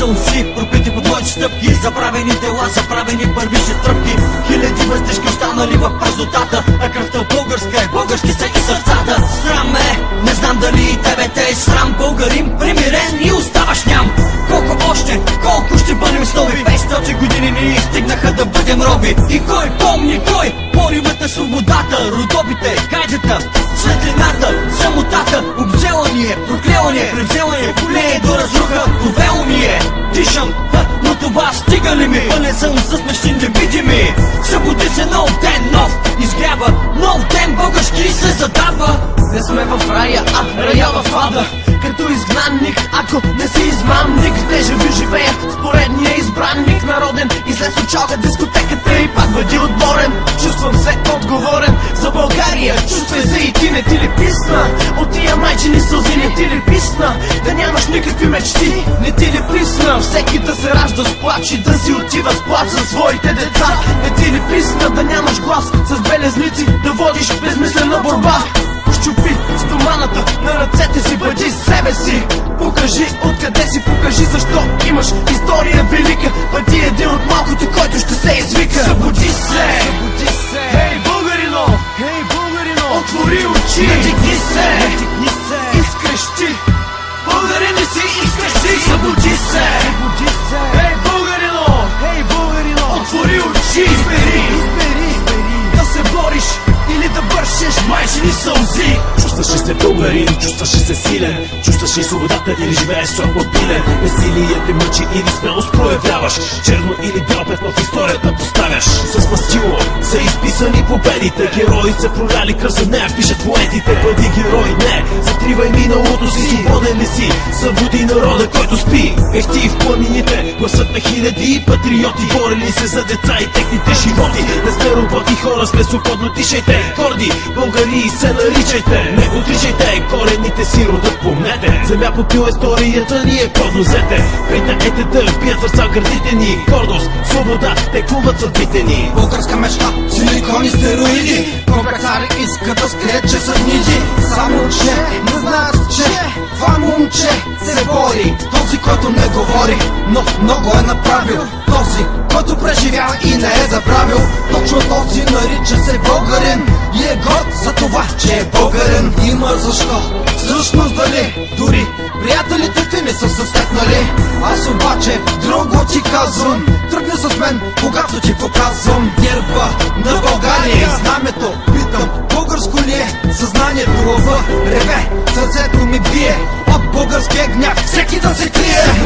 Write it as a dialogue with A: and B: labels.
A: са уси, пропити под моите стъпки. Забравени дела, забравени първични тръпки. Хиляди въздишки останали в празнотата, а кръвта българска е, български са и сърцата. Срам ме, не знам дали и тебе те е срам. Българин примирен и оставаш ням. Колко още, колко ще бъдем с нови? 500 години ни стигнаха да бъдем роби. И кой помни, кой поривата свободата, родопите, кайдата, светлината, самотата. Обзела ни е, проклела ни е, превзела ни е, колее до разруха, довело ни е. Дишам, но това стига ли ми? Пълен съм с мечти невидими. Събуди се нов ден, нов изгрява, нов ден български се задава.
B: Не сме в рая, а рая в ада. Като изгнанник, ако не си измамник. Дежавю живея с поредния избранник. Народен, излез от чалга дискотеката и пак бъди отборен. Чувствам се отговорен за България. Чувствай се и ти, не ти ли писна? От тия майчини сълзи не ти ли писна? Да нямаш никакви мечти, не ти ли писна? Всеки да се ражда с плач и да си отива с плач за своите деца. Не ти ли писна да нямаш глас с белезници, да водиш безмислена борба? Щупи стоманата на ръцете си, бъди себе си. Покажи откъде си, покажи защо имаш история велика. Бъди един от малкото, който ще се извика. Събуди се, хей българино, хей българино, отвори очи, надигни се, изкрещи. Българин ли си, изкрещи. Събуди се, хей българино, отвори очи, избери да се бориш или да бършеш майчини сълзи.
C: Чувстваш ли се българин, чувстваш ли се силен? Чувстваш ли свободата или живееш срок от пилен? Насилие те мъчи или смелост проявяваш? Черно или бял петно в историята поставяш? С мастило са изписани победите. Герои са проляли кръв за нея, пишат поетите. Бъди герой, не, затривай миналото си. Свободен ли си? Събуди народа, който спи. Ехти в планините, гласът на хиляди патриоти, борили се за деца и техните животи. Не сме роботи, хора сме свободно дишайте. Горди българи се наричайте. Не отричайте корените си, родът помнете. Земя попил историята ни е под нозете. Притаете да бият сърца гърдите ни. Гордост, свобода, те куват съдбите ни.
A: Българска мечта, силикони, стероиди. Комплексари искат да скрият, че са гниди. Само че не знаят, че това момче се бори. Този, който не говори, но много е направил. Този, който преживява и не е забравил. Точно този нарича се българин и е горд за това, че е българин. Има защо, всъщност дали дори приятелите ти не са се сетнали. Аз обаче друго ти казвам. Тръгни с мен, когато ти показвам герба на България и знамето. Питам, българско ли е съзнанието? Лъва реве, сърцето ми бие от българския гняв. Всеки да се крие.